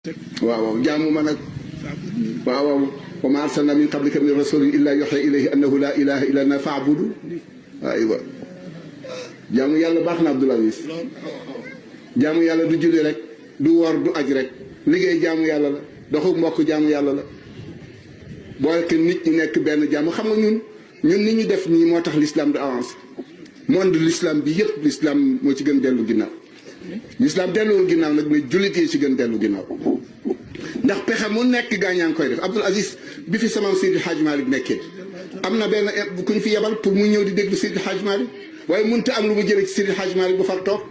waaw waaw jaamu ma nag waaw waaw wa ma arsalna min qablika min rasulin illa yuha ilayhi annahu la ilaha illa ana fa'budu aywa jaamu yàlla baax na Abdoul Aziz jaamu yàlla du julli rek du woor du aj rek liggéey jaamu yàlla la doxu mbokk jaamu yàlla la boole que nit ñi nekk benn jaamu xam nga ñun ni ñu def nii moo tax l'islam du avance monde l'islam bi yëpp l'islam moo ci gën dellu ginnaaw l'islam delluwul ginnaaw nag mais jullit yi ci gën dellu ginnaaw ndax pexe mu nekk gaañaa ngi koy def Abdoul Aziz bi fi sama Seydi Hadj Malick nekkee am na benn ku ñu fi yebal pour mu ñëw di déglu Seydi Hadj Malick waaye mënut a am lu mu jëlee ci Seydi Hadj Malick ba faf toog.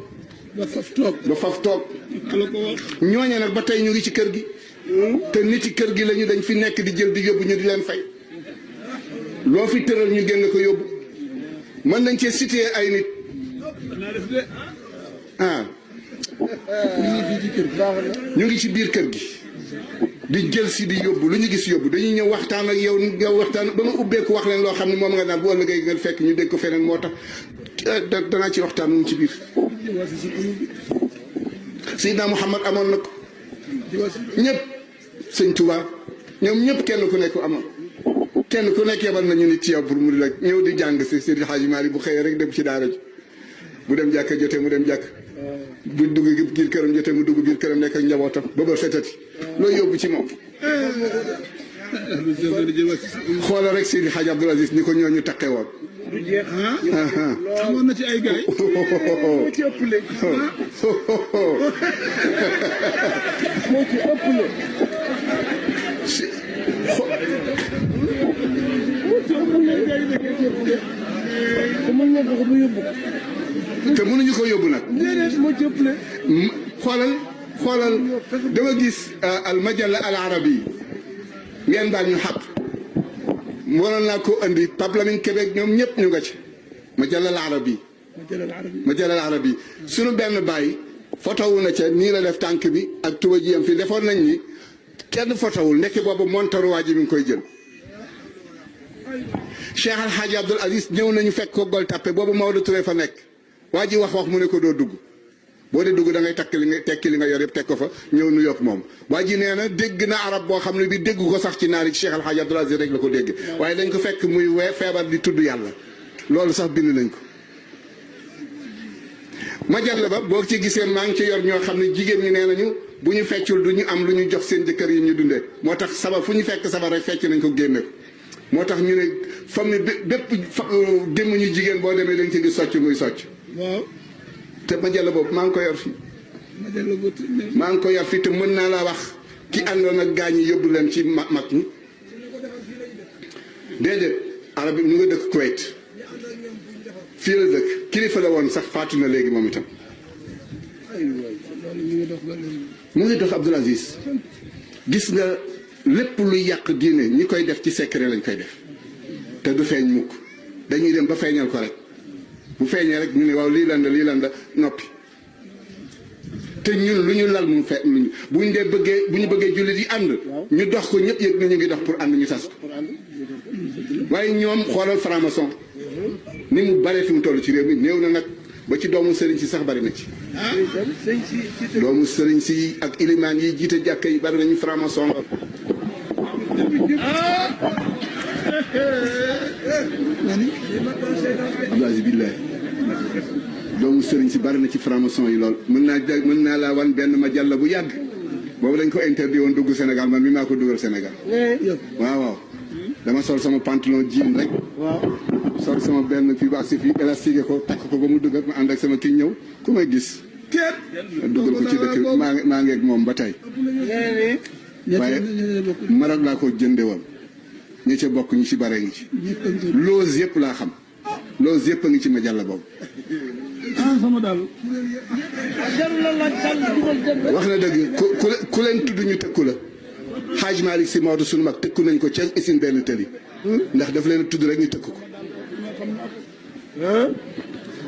ba faf toog. ñooñe nag ba tey ñu ngi ci kër gi. te nit ci kër gi lañu dañ fi nekk di jël di yóbbu ñu di leen fay. loo fi tëral ñu génn ko yóbbu mën nañ cee cité ay nit. ah. ñu ngi ci biir kër gi. di jël si di yóbbu lu ñu gis yóbbu dañuy ñëw waxtaan ak yow nga waxtaan ba ma ubbeeku wax leen loo xam ne moom nga naan bu ëllëgee nga fekk ñu dégg ko feneen moo tax danaa ci waxtaan mu ci biir. Seydina Muhammad amoon na ko ñëpp sëñ Tuubaa ñoom ñëpp kenn ku nekk amoon kenn ku nekk yebal nañu nit ci yow pour mu di la ñëw di jàng si Seydi Hadji Malick bu xëyee rek dem ci daara ji bu dem jàkka jotee mu dem jàkk bu dugg biir këram jotee mu dugg biir këram nekk ak njabootam ba ba fetati loolu yóbbu ci moom. xoolal rek Seydi Hadji Abdoul Aziz ni ko ñooñu taqee woon. amoon na ci ay gaay moo ci ëppale moo ci ëppale te mënuñu ko yóbbu nag. moo ci ëppale xoolal dama gis al majalla al arabi ngeen baal ñu xaq waroon naa ko andi Pape Lamine Québec ñoom ñëpp ñu nga ci majalla al arabi majalla al arabi suñu benn bàyyi fotowu na ca nii la def tànk bi ak tuba ji yam fii defoon nañ ni kenn fotowul nekk boobu montaru waa ji mi ngi koy jël Cheikh Al Hadji Abdoul Aziz ñëw nañu fekk ko Gueule Tapée boobu Maodo Touré fa nekk waa ji wax mu ne ko doo dugg boo dee dugg da ngay tekki li nga yor yëpp teg ko fa ñëw nu yokk moom waa ji nee na dégg na arab boo xam ne bi dégg ko sax ci naari Cheikh Al Hadji Abdoul Aziz rek la ko dégg waaye dañ ko fekk muy feebar di tudd yàlla loolu sax bind nañ ko majalla ba boo ci gisee maa ngi ci yor ñoo xam ne jigéen ñi nee nañu bu ñu feccul du ñu am lu ñu jox seen jëkkër yi ñu dundee moo tax sabar fu ñu fekk sabar rek fecc nañ ko génne ko moo tax ñu ne famille bépp démm ñu jigéen boo demee dañ ci gis socc muy socc waaw te majalla boobu maa ngi ko yor fii maa ngi ko yor fii te mën naa laa wax ki àndoon ak gaañ yi yóbbu leen ci mag ñi déedéet arab bi mu nga dëkk Kuwait fii la dëkk kilifa la woon sax faatu na léegi moom itam mu ngi dox Abdoul Aziz gis nga lépp luy yàq diine ñi koy def ci secret lañ koy def te du feeñ mukk dañuy dem ba feeñal ko rek bu feeñee rek ñu ne waaw lii lan la noppi te ñun lu ñu lal mu fe luñu bu ñu bëggee jullit yi ànd ñu dox ko ñëpp yëg na ñu ngi dox pour ànd ñu tas ko waaye ñoom xoolal franc-maçon ni mu bare fi mu toll ci réew mi néew na nag ba ci doomu sëriñ si sax bari na ci doomu sëriñ si ak ilimaan yi jiite jàkka yi bari nañu franc-maçon Abdoulaye billahi doomu sëriñ si bari na ci franc-maçon yi lool mën naa laa wan benn ma jàll bu yàgg boobu dañ ko interdit woon dugg Sénégal man mi maa ko dugal Sénégal waaw dama sol sama pantalon jean rek sol sama benn fii ba si fii élastique ko takk ko ba mu dugg ma ànd ak sama kii ñëw ku may gis dugal ko ci dëkk maa ngeeg moom ba tey waaye Maroc laa ko jënde woon ñi ca bokk ñu ci bare ngi ci loose yëpp laa xam loose yëpp a ngi ci ma jàll boobu sama daal wax na dëgg ku leen tudd ñu tëkku la Hadj Malick Sy Maodo sunu mag tëkku nañ ko ca usine benn tëli ndax daf leen tudd rek ñu tëkku ko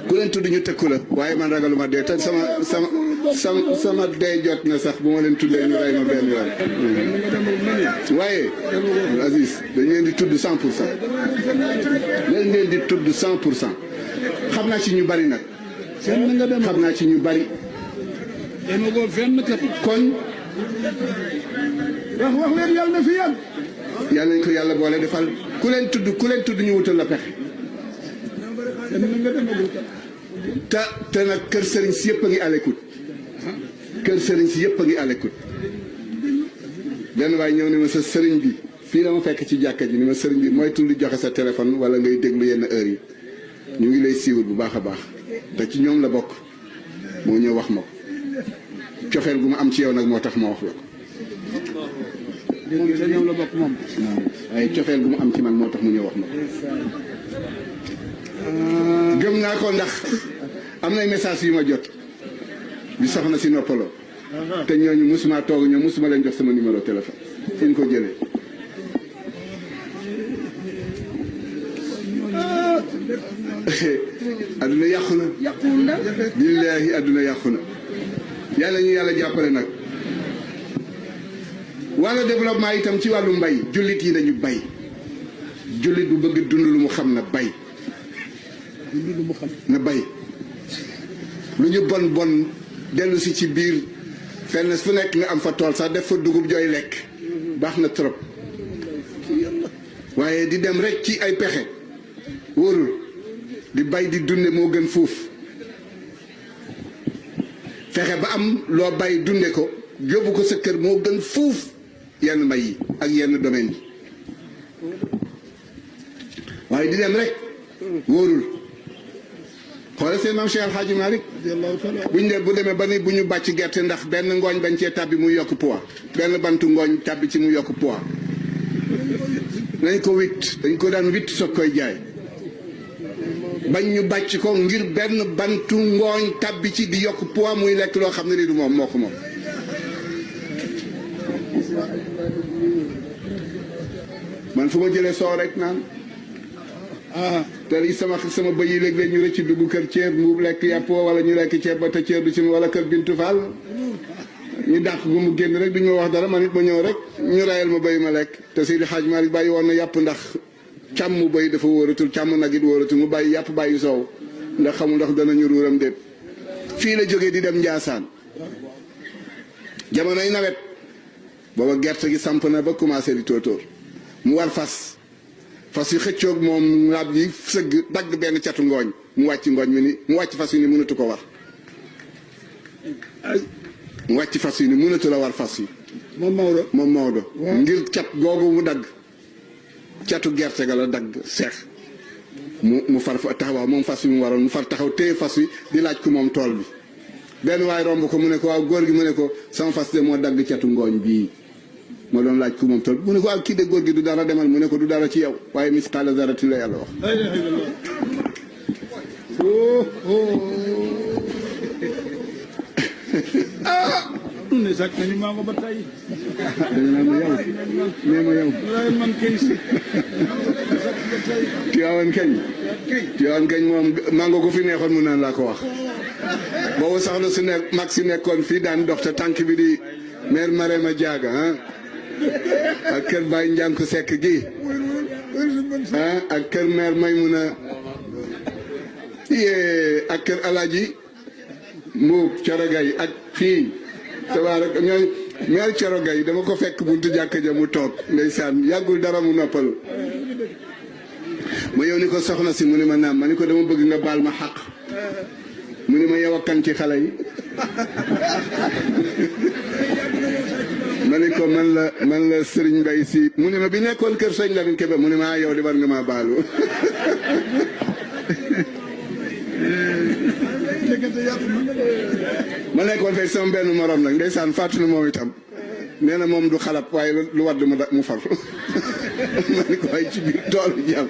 ku leen tudd ñu tëkku la waaye man ragaluma dee te sama dee jot na sax bu ma leen tuddee ñu rey ma benn yoon waaye Aziz dañ leen di tudd 100% dañ leen di tudd 100% xam naa ci ñu bari nag xam naa ci ñu bari kon wax leen yàlla na fi yàgg. yàlla nañ ko yàlla boole defal ku leen tudd ñu wutal la pexe. te nag kër sëriñ si yëpp a ngi à l'écoute. kër sëriñ si yëpp a ngi à l'écoute. benn waay ñëw ne ma sa sëriñ bi fii la ma fekk ci jàkka ji ni ma sëriñ bi mooy tulli joxe sa téléphone wala ngay déglu yenn heures yi ñu ngi lay siiwul bu baax a baax te ci ñoom la bokk moo ñëw wax ma ko cofeel gu ma am ci yow nag moo tax ma wax la ko. moom ca ñoom la bokk moom. waaye cofeel gu mu am ci man moo tax mu ñëw wax ma ko. gëm naa ko ndax am nay message yu ma jot bi soxna si noppaloo te ñooñu musuma toog ñoom musuma leen jox sama numéro téléphone fi ñu ko jëlee. adduna yàqu na. yàquwul na. billaahi adduna yàqu na. yàlla ñu yàlla jàppale nag. wàllu développement itam ci wàllu mbay jullit yi nañu bay. jullit bu bëgg dund lu mu xam na bay. dund lu mu xam. na bay. lu ñu bon bon dellu si ci biir fenn fu nekk nga am fa tool sax def fa dugub jooy lekk. baax na trop. waaye di dem rek ci ay pexe wóorul di bay di dunde moo gën fuuf fexe ba am loo bay dunde ko yóbbu ko sa kër moo gën fuuf yenn mbay yi ak yenn domaine yi waaye di dem rek wóorul xoolal seen maam Cheikh El Hadji Malick bu demee ba ni bu ñu bàcc gerte ndax benn ngooñ bañ cee tàbbi muy yokk poids benn bantu ngooñ tàbbi ci mu yokk poids nañ ko witt dañ ko daan witt soog koy jaay bañ ñu bàcc ko ngir benn bantu ngooñ tàbbi ci di yokk poids muy lekk loo xam ne ni du moom moo ko moom. man fu ma jëlee soow rek naan te li sama bëy yi léeg-léeg ñu rëcc dugg kër ceeb mu lekk yàpp wala ñu lekk ceeb ba te ceeb du ci wala kër Bintu Fall ñu dàq gu mu génn rek duñ ma wax dara man it ma ñëw rek ñu rayal ma bëy ma lekk te Seydi Hadj Malick bàyyi woon na yàpp ndax càmm bëy dafa wóoratul càmm nag it wóoratul mu bàyyi yàpp bàyyi soow ndax xamul ndax danañu ruuram déet fii la jógee di dem Njaasaan jamonoy nawet booba gerte gi samp na ba commencé di tóotóor mu war fas yu xëccoog moom laab yi sëgg dagg benn catu ngooñ mu wàcc ngooñ mi ni mu wàcc fas yu ni mënatu ko war mu wàcc fas yi ni mënatu la war fas yi moom Maodo ngir cat googu mu dagg catu gerte ga la dagg seex mu far taxaw moom fas yi mu waroon mu far taxaw téye fas yi di laaj ko moom tool bi benn waay romb ko mu ne ko waaw góor gi mu ne ko sama fas de moo dagg catu ngooñ bii moo doon laaj ko moom tool mu ne ko waaw kii de góor gi du dara demal mu ne ko du dara ci yow waaye misqaala zarati la yàlla wax ne sax nañu maa ko ba tey. dañu naan yow nee ma yow. waaye man kay si. Tiwaawan kañ. Tiwaawan kañ moom mango ko fi neexoon mu naan laa ko wax. boobu sax na su nekk mag si nekkoon fii daan dox te tànk bi di mère Marema Diaga ah. ak kër Baye Ndiankou Seck gi. ah ak kër mère Maymuna yee ak kër Alaaji Mbuub Corogay ak fii. tabarak ñooy meer Corogay dama ko fekk buntu jàkka ja mu toog ndeysaan yàggul dara mu noppalu ma yow ni ko soxna si mu ne ma naam ma ni ko dama bëgg nga baal ma xaq mu ne ma yow a kan ci xale yi ma ni ko man la Serigne Mbaye si mu ne ma bi nekkoon kër Sëñ Lamine Kébé mu ne ma yow di war nga maa baalu ma nekkoon fekk sama benn morom nag ndeysaan fàttu na moom itam nee na moom du xalab waaye lu wadd mu far ma ni ko waaye ci biir toolu jàmm